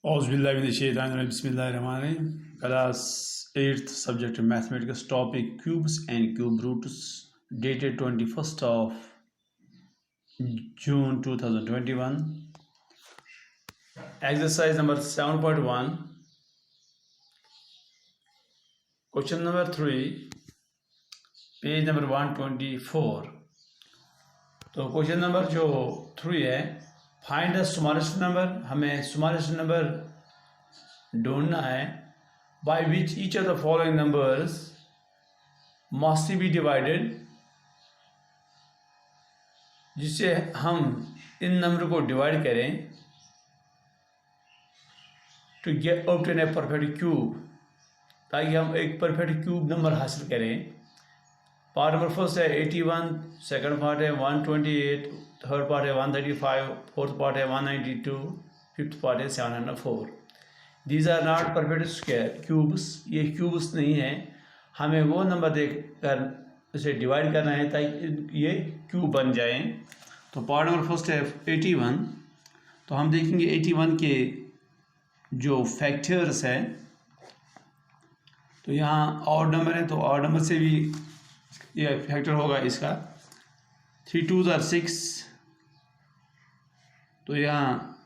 Bismillahirrahmanirrahim. Class 8th subject mathematics topic cubes and cube roots dated 21st of June 2021. Exercise number 7.1. Question number 3, page number 124. तो question number जो 3 है, find the smallest number, हमें smallest number ढूंढना है by which each of the following numbers must be divided, जिससे हम इन number को डिवाइड करें to get obtain a perfect cube, ताकि हम एक परफेक्ट क्यूब नंबर हासिल करें। पार्ट नंबर फर्स्ट है 81, सेकंड पार्ट है 128, थर्ड पार्ट है 135, फोर्थ पार्ट है 192, फिफ्थ पार्ट है 704। These are not perfect square cubes, ये क्यूब्स नहीं है। हमें वो नंबर देखकर इसे डिवाइड करना है ताकि ये क्यूब बन जाए। तो पार्ट नंबर फर्स्ट है 81। तो हम देखेंगे 81 के जो फैक्टर्स है, तो यहाँ ऑड नंबर है, तो ऑड नंबर से भी ये फैक्टर होगा इसका। 3 2s are 6, तो यहाँ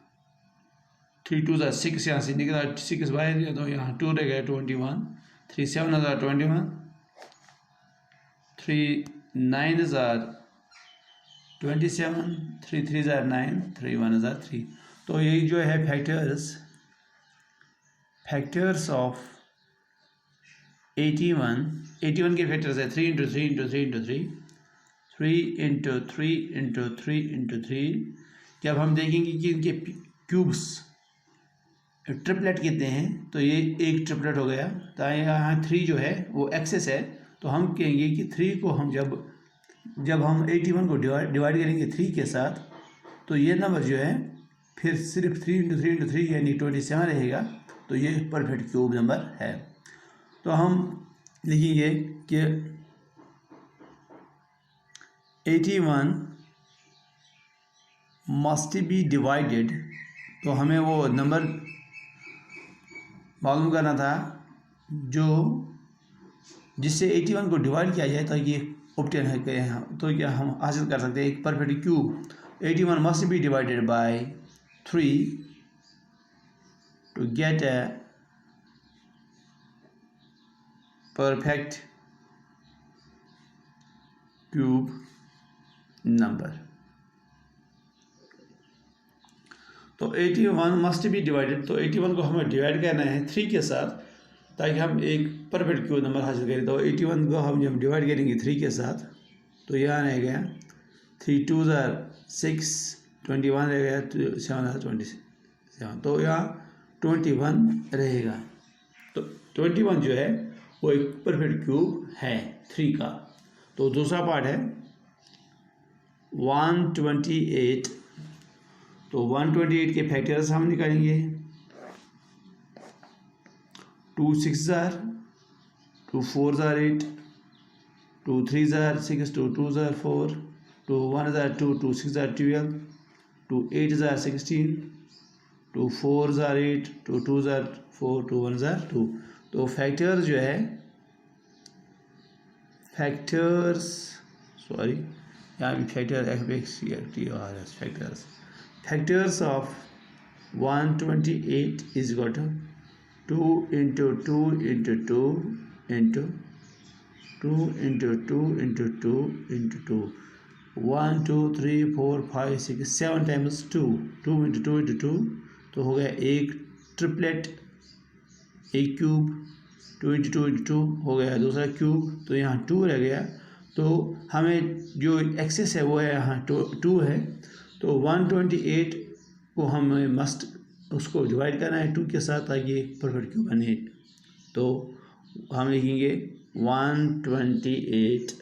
3 2s are 6, यहाँ से निकला 6 बाहर दिया, तो यहाँ 2 रहेगा 21। 3 7s are 21, 3 9s are 27, 3 3s are 9, 3 1s are 3। तो यही जो है फैक्टर्स ऑफ 81 के फैक्टर्स है 3 × 3 × 3 × 3, 3 × 3 × 3 × 3। जब हम देखेंगे कि इनके क्यूब्स ट्रिपलेट कितने हैं, तो ये एक ट्रिपलेट हो गया। तो यहाँ 3 जो है वो एक्सेस है, तो हम कहेंगे कि 3 को हम जब हम 81 को डिवाइड करेंगे 3 के साथ, तो ये नंबर जो है फिर सिर्फ 3 × 3 × 3 यानी 27 रहेगा। तो ये परफेक्ट क्यूब नंबर है। तो हम लिखेंगे कि 81 मस्ट बी डिवाइडेड, तो हमें वो नंबर मालूम करना था जिससे 81 को डिवाइड किया जाए ताकि ऑब्टेन है कि तो क्या हम हासिल कर सकते हैं एक perfect cube. 81 must be divided by 3 to get a perfect cube number. तो 81 मस्ट बी डिवाइडेड, तो 81 को हमें डिवाइड करना है 3 के साथ ताकि हम एक परफेक्ट क्यूब नंबर हासिल करें। तो 81 को हम जब डिवाइड करेंगे 3 के साथ, तो यहाँ रह गया 3 2s are 6, 21 रह गया, 7 are 27, तो यहाँ 21 रहेगा। तो 21 जो है वो एक परफेक्ट क्यूब है 3 का। तो दूसरा पार्ट है 128। तो 128 के फैक्टर्स हम निकालेंगे। 2 6s are 2 4s are 8, 2 3s are 6, 2 2s are 4, 2 1s are 2, 2 6s are 12, 2 8s are 16, 2 4s are 8, 2 2s are 4, 2 1s are 2। तो फैक्टर्स जो है यहाँ भी factors of 128 is equal to 2 × 2 × 2 × 2 × 2 × 2 × 2, 1 2 3 4 5 6 7 times 2 2 × 2 × 2, तो हो गया एक ट्रिपलेट, एक क्यूब। 2 × 2 × 2 हो गया दूसरा क्यूब, तो यहाँ 2 रह गया। तो हमें जो एक्सेस है वो है यहाँ 2 है। तो 128 को हमें मस्ट उसको डिवाइड करना है 2 के साथ ताकि परफेक्ट क्यूब बने। तो हम लिखेंगे 128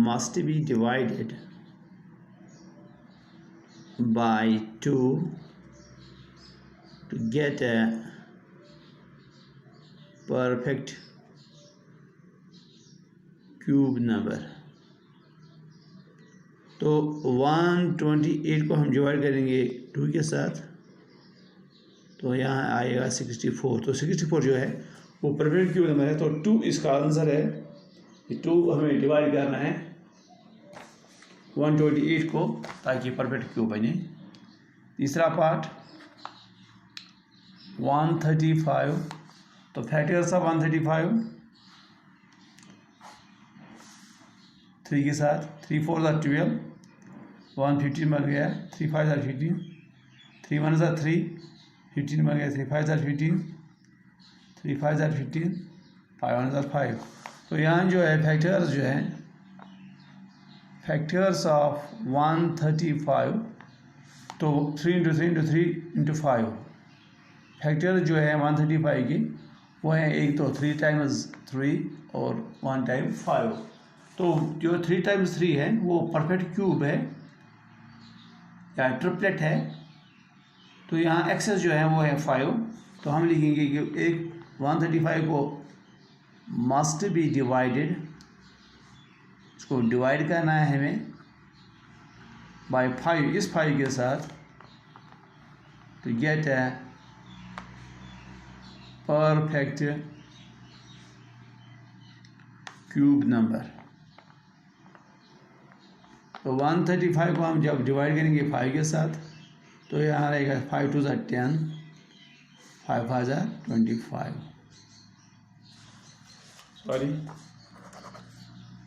must be divided bye 2 to get a perfect cube number। तो 128 को हम डिवाइड करेंगे 2 के साथ, तो यहाँ आएगा 64। तो 64 जो है वो परफेक्ट क्यूब नंबर है, तो 2 इसका आंसर है। 2 हमें डिवाइड करना है 128 को ताकि परफेक्ट क्यूब बने। तीसरा पार्ट 135, तो फैक्टर्स ऑफ 135 3 के साथ, 3 4 12, 115 बन गया, 3 5 15, 3 1 3, 15 बन गया, 3 5 15, 3 5 15, 5 1 5। तो यहाँ जो है फैक्टर्स जो है फैक्टर्स ऑफ 135, तो 3 × 3 × 3 × 5 फैक्टर जो है 135 की वो है, एक तो 3 टाइम्स 3 और 1 टाइम 5। तो जो 3 टाइम्स 3 है वो परफेक्ट क्यूब है या ट्रिपलेट है। तो यहाँ एक्सेस जो है वो है 5। तो हम लिखेंगे कि एक 135 को मस्ट बी डिवाइडेड, इसको डिवाइड करना है हमें बाय 5, इस 5 के साथ, तो गेट है परफेक्ट क्यूब नंबर। तो 135 को हम जब डिवाइड करेंगे 5 के साथ, तो यहाँ रहेगा 5 2 10, 5 5 25, सॉरी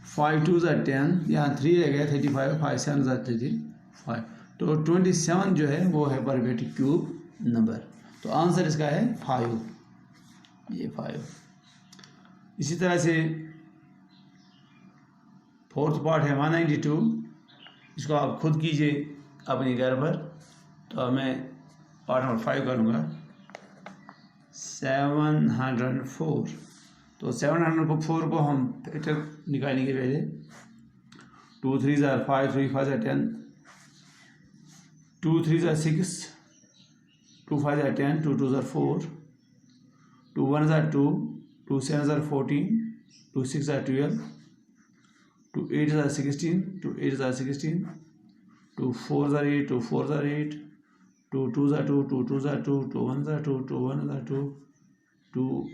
5 2 10, यहाँ 3 रह गया 35, 5 7 35। तो 27 जो है वो है परफेक्ट क्यूब नंबर। तो आंसर इसका है 5, ये 5। इसी तरह से फोर्थ पार्ट है 192, इसको आप खुद कीजिए अपने घर पर। तो मैं पार्ट नंबर 5 करूँगा 704। तो 704 को हम फैक्टर निकालेंगे पहले। 2 3 5, 3 5 10, 2 3 6, 2 5 10, 2 2 4, 2 1 2, 2 7 14, 2 6 12, 2 8 16, 2 8 16, 2 4 8, 2 4 8, 2 2 2, 2 2 2, 2 1 2, 2 1 2, 2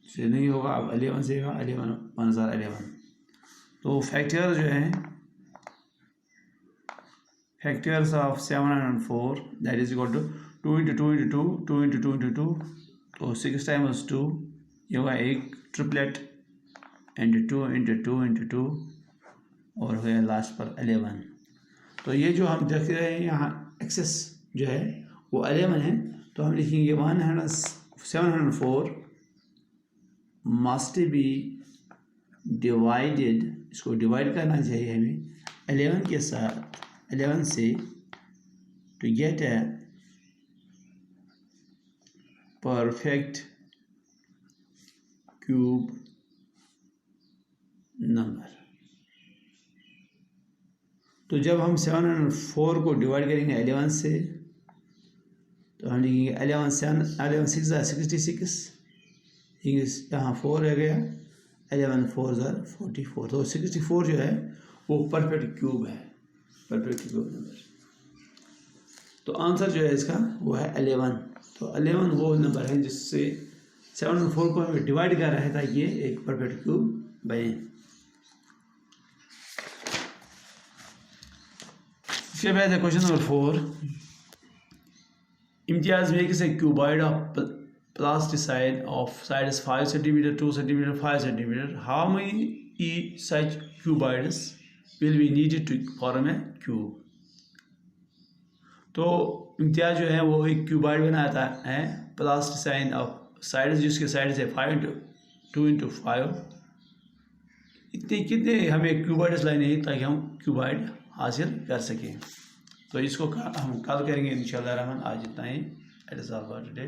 से नहीं होगा, अब 11 से होगा, 11 1 11। तो फैक्टर जो है factors of 704 that is equal to 2 × 2 × 2, 2 × 2 × 2, तो 6 टाइम्स 2, ये होगा एक ट्रिपलेट, एंड 2 × 2 × 2, और हो गया लास्ट पर 11। तो ये जो हम देख रहे हैं यहाँ एक्सेस जो है वो 11 है। तो हम लिखेंगे 704 मस्ट बी डिवाइडेड, इसको डिवाइड करना चाहिए हमें 11 के साथ, 11 से, to get a perfect cube number. तो जब हम 704 को डिवाइड करेंगे 11 से, तो हम लिखेंगे 11 6 66, यहाँ 4 रह गया, 11 4 44। तो 64 जो है वो परफेक्ट क्यूब है, परफेक्ट क्यूब नंबर। तो आंसर जो है इसका वो है 11। तो 11 वो नंबर है जिससे 704 को हमें डिवाइड कर रहा है ताकि ये एक परफेक्ट क्यूब बने। इसके बाद है question number 4। Imtiaz makes a cuboid of plasticine of sides 5 cm, 2 cm, 5 cm. How many such cuboids will be needed to form a cube? तो इम्तियाज जो है वो एक क्यूबॉइड बनाता है प्लास्टिसाइन ऑफ साइड्स, जिसके साइड्स है 5 × 2 × 5। इतने कितने हमें क्यूबॉइड्स लाने हैं ताकि हम क्यूबॉइड हासिल कर सकें। तो इसको हम कल करेंगे इंशाअल्लाह रहमान। आज इतना ही। It is all for today.